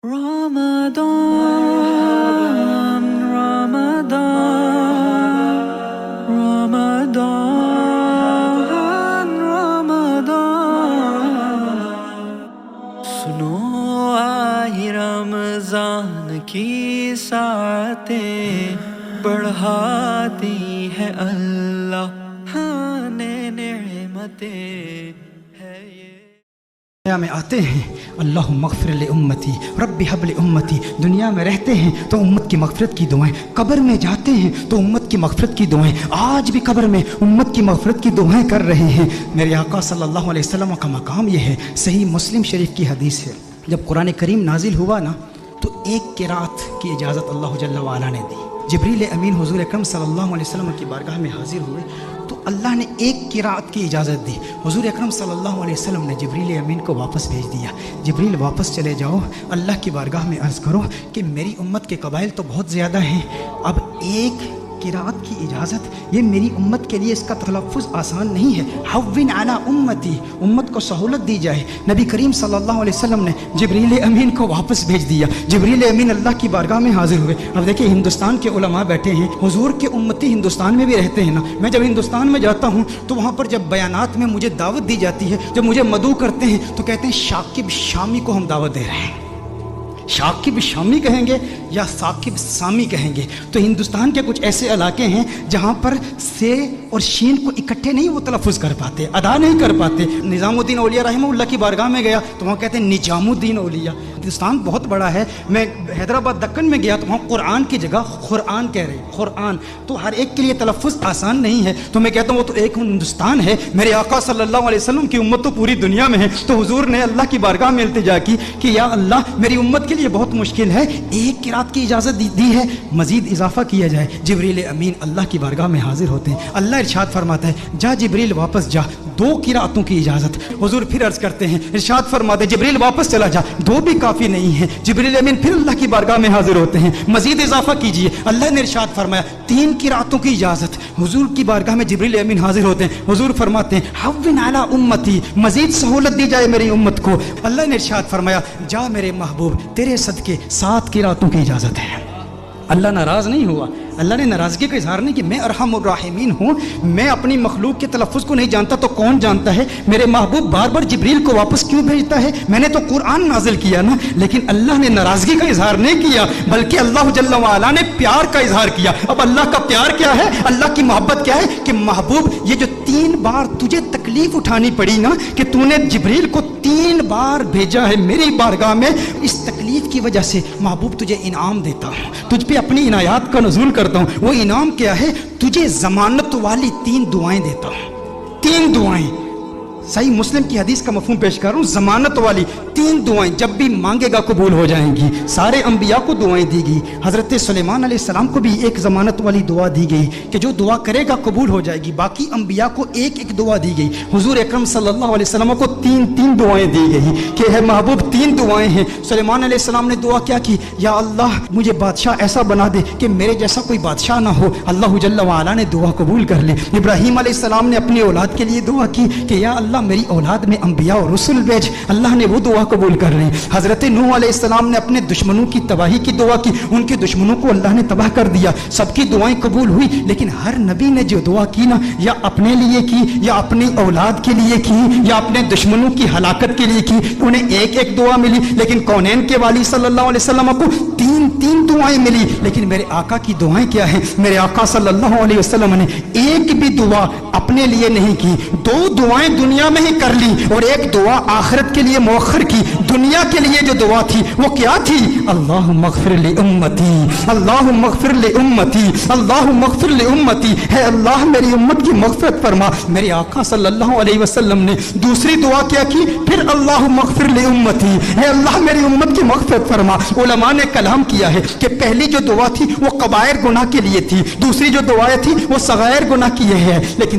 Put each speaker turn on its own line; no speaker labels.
Ramadan, Ramadan, Ramadan, Ramadan. سنو آئی رمضان کی ساعتیں بڑھاتی ہے اللہ نے نعمتیں ہے یہ
میں آتے ہیں اللہم اغفر لامتی رب حب لامتی، دنیا میں رہتے ہیں تو امت کی مغفرت کی دعائیں، قبر میں جاتے ہیں تو امت کی مغفرت کی دعائیں، آج بھی قبر میں امت کی مغفرت کی دعائیں کر رہے ہیں۔ میرے آقا صلی اللہ علیہ وسلم کا مقام یہ ہے، صحیح مسلم شریف کی حدیث ہے، جب قرآن کریم نازل ہوا نا تو ایک قرات کی اجازت اللہ جل وعلا نے دی۔ جبریل امین حضور اکرم صلی اللہ علیہ وسلم کی بارگاہ میں حاضر ہوئے تو اللہ نے ایک قرات کی اجازت دی۔ حضور اکرم صلی اللہ علیہ وسلم نے جبریل امین کو واپس بھیج دیا، جبریل واپس چلے جاؤ، اللہ کی بارگاہ میں عرض کرو کہ میری امت کے قبائل تو بہت زیادہ ہیں، اب ایک قرات کی اجازت، یہ میری امت کے لیے اس کا تلفظ آسان نہیں ہے، حوّن علی امتی، امت کو سہولت دی جائے۔ نبی کریم صلی اللہ علیہ وسلم نے جبریل امین کو واپس بھیج دیا، جبریل امین اللہ کی بارگاہ میں حاضر ہوئے۔ اب دیکھیں ہندوستان کے علماء بیٹھے ہیں، حضور کے امتی ہندوستان میں بھی رہتے ہیں نا، میں جب ہندوستان میں جاتا ہوں تو وہاں پر جب بیانات میں مجھے دعوت دی جاتی ہے، جب مجھے مدعو کرتے ہیں تو کہتے ہیں شاکب شامی کو ہم دعوت دے رہے ہیں۔ شاکب شامی کہیں گے یا ثاقب سامی کہیں گے؟ تو ہندوستان کے کچھ ایسے علاقے ہیں جہاں پر سے اور شین کو اکٹھے نہیں وہ تلفظ کر پاتے، ادا نہیں کر پاتے۔ نظام الدین اولیاء رحمہ اللہ کی بارگاہ میں گیا تو وہاں کہتے ہیں نجام الدین اولیاء۔ ہندوستان بہت بڑا ہے، میں حیدرآباد دکن میں گیا تو وہاں قرآن کی جگہ قرآن کہہ رہے ہیں، قرآن، تو ہر ایک کے لیے تلفظ آسان نہیں ہے۔ تو میں کہتا ہوں وہ تو ایک ہندوستان ہے، میرے آقا صلی اللہ علیہ وسلم کی امت تو پوری دنیا میں ہے۔ تو حضور نے اللہ کی بارگاہ میں التجا کی کہ یا اللہ میری امت کے لیے بہت مشکل ہے، ایک قرات کی اجازت دی ہے، مزید اضافہ کیا جائے۔ جبریل امین اللہ کی بارگاہ میں حاضر ہوتے ہیں، اللہ ارشاد فرماتا ہے جا جبریل واپس جا، دو قراتوں کی اجازت۔ حضور پھر عرض کرتے ہیں، ارشاد فرماتے ہیں جبریل واپس چلا جا، دو بھی کافی نہیں ہے۔ جبریل امین پھر اللہ کی بارگاہ میں حاضر ہوتے ہیں، مزید اضافہ کیجئے۔ اللہ نے ارشاد فرمایا تین قراتوں کی اجازت۔ حضور کی بارگاہ میں جبریل امین حاضر ہوتے ہیں، حضور فرماتے ہیں حوّن علی امتی، مزید سہولت دی جائے میری امت کو۔ اللہ نے ارشاد فرمایا جا میرے محبوب تیرے صدقے 7 قراتوں کی اجازت ہے۔ اللہ ناراض نہیں ہوا، اللہ نے ناراضگی کا اظہار نہیں کہ میں ارحم الراحمین ہوں، میں اپنی مخلوق کے تلفظ کو نہیں جانتا تو کون جانتا ہے؟ میرے محبوب بار بار جبریل کو واپس کیوں بھیجتا ہے؟ میں نے تو قرآن نازل کیا نا، لیکن اللہ نے ناراضگی کا اظہار نہیں کیا بلکہ اللہ جل وعلا نے پیار کا اظہار کیا۔ اب اللہ کا پیار کیا ہے، اللہ کی محبت کیا ہے کہ محبوب یہ جو 3 بار تجھے تکلیف اٹھانی پڑی نا کہ تو نے جبریل کو 3 بار بھیجا ہے میری بارگاہ میں، اس تکلیف کی وجہ سے محبوب تجھے انعام دیتا ہوں، تجھ پہ اپنی عنایات کا نزول کرتا ہوں۔ وہ انعام کیا ہے؟ تجھے ضمانت والی 3 دعائیں دیتا ہوں، 3 دعائیں۔ صحیح مسلم کی حدیث کا مفہوم پیش کر رہا ہوں، ضمانت والی 3 دعائیں، جب بھی مانگے گا قبول ہو جائیں گی۔ سارے انبیاء کو دعائیں دی گئی، حضرت سلیمان علیہ السلام کو بھی ایک ضمانت والی دعا دی گئی کہ جو دعا کرے گا قبول ہو جائے گی، باقی انبیاء کو ایک ایک دعا دی گئی۔ حضور اکرم صلی اللہ علیہ وسلم کو 3 دعائیں دی گئی کہ ہے محبوب 3 دعائیں ہیں۔ سلیمان علیہ السلام نے دعا کیا کی؟ یا اللہ مجھے بادشاہ ایسا بنا دے کہ میرے جیسا کوئی بادشاہ نہ ہو۔ اللہ جل وعلا نے دعا قبول کر لی۔ ابراہیم علیہ السلام نے اپنی اولاد کے لیے دعا کی کہ یا اللہ میری اولاد میں انبیاء اور رسول بھیج، اللہ نے وہ دعا قبول کر لی۔ حضرت نوح علیہ السلام نے اپنے دشمنوں کی تباہی کی دعا کی، ان کے دشمنوں کو اللہ نے تباہ کر دیا، سب کی دعائیں قبول ہوئی۔ لیکن ہر نبی نے جو دعا کی نا، یا اپنے لیے کی یا اپنی اولاد کے لیے کی یا اپنے دشمنوں کی ہلاکت کے لیے کی، انہیں ایک ایک دعا ملی، لیکن کونین کے والی صلی اللہ علیہ وسلم کو 3 دعائیں ملی۔ لیکن میرے آقا کی دعائیں کیا ہیں؟ میرے آقا صلی اللہ علیہ وسلم نے ایک بھی دعا اپنے لیے نہیں کی، 2 دعائیں دنیا میں ہی کر لی اور ایک دعا آخرت کے لیے مؤخر کی۔ دنیا کے لیے جو دعا تھی وہ کیا تھی؟ اللہم اغفر لامتی، اللہم اغفر لامتی، اللہم اغفر لامتی، ہے اللہ میری امت کی مغفرت فرما۔ میرے آقا صلی اللہ علیہ وسلم نے دوسری دعا کیا کی؟ پھر اللہم اغفر لامتی، ہے اللہ میری امت کی مغفرت فرما۔ علماء نے کلام کیا ہے کہ پہلی جو دعا تھی وہ کبائر گناہ کے لیے تھی، دوسری جو دعائیں تھی وہ صغائر گناہ کی ہے، لیکن